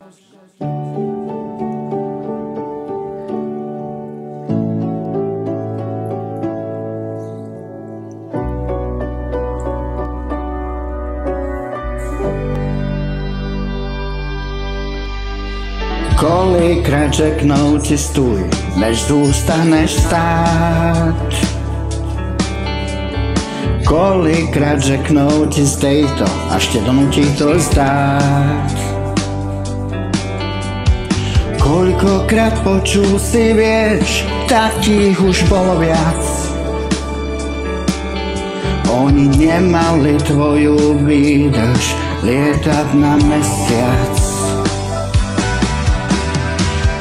Kolikrát řeknou ti stůj, než zůstaneš stát. Kolikrát řeknou ti zdej to, až tě donutí to zdát. Koľkokrát počul si vieš, tak ti ich už bolo viac. Oni nemali tvoju výdrž lietať na mesiac.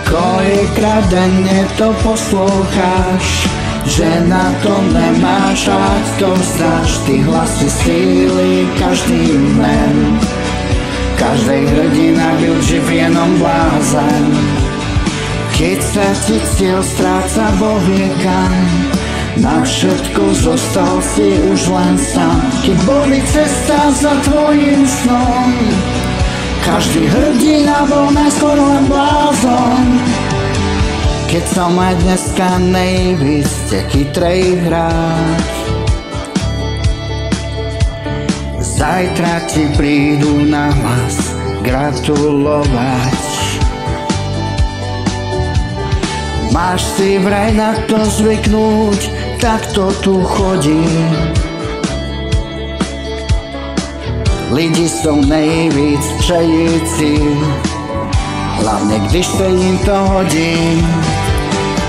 Kolikrát denne to posloucháš, že na to nemáš rád, to vzdáš, ty hlasy síly každý men. Každej hrdina byl živ jenom blázen. Keď sa ti cieľ stráca vo viekam, na všetko zostal si už len sám. Keď boli cesta za tvojim snom, každý hrdina bol najskôr len blázon. Keď som aj dneska nejvíc te chytrej hrať, zajtra ti prídu na hlas gratulovať. Máš si vraj na to zvyknúť, tak to tu chodí. Lidi jsou nejvíc přející, hlavně když se jim to hodí.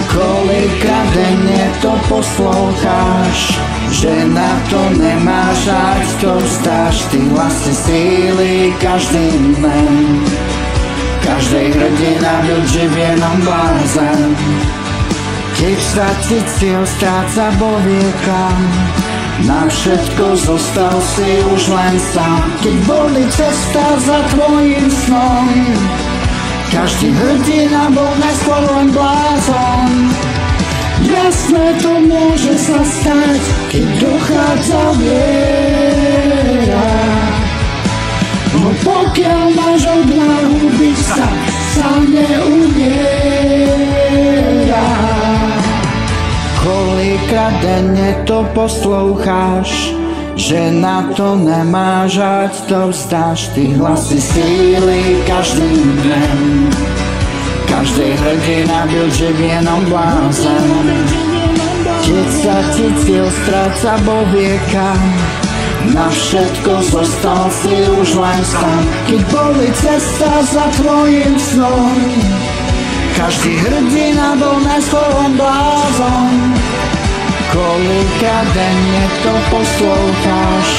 Kolikrát denně to posloucháš, že na to nemáš rád, to vzdáš, ty hlasy síly každý den. Každej hrdina byl živ jenom blázen. Keď sa ti cieľ stráca vo viekam, na všetko zostal si už len sám. Keď boli cesta za tvojim snom, každý hrdina bol najskôr len blázon. Jasné, to môže sa stať, keď dochádza viera. No pokiaľ máš odvahu byť sa neumiera. Kolikrát denne to posloucháš, že na to nemáš rád, to vzdáš, ty hlasy síly každý den. Každej hrdina byl živ jenom blázen. Keď sa ti cieľ stráca vo viekam, na všetko zostal si už len sám. Keď boli cesta za tvojim snom, každý hrdina bol najskôr len blázon. Kolikrát denne to posloucháš,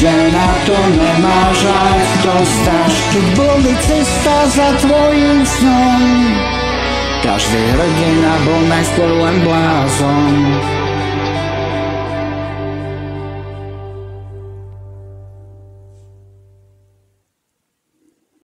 že na to nemáš rád, to vzdáš. Keď boli cesta za tvojim snom, každý hrdina bol najskôr len blázon.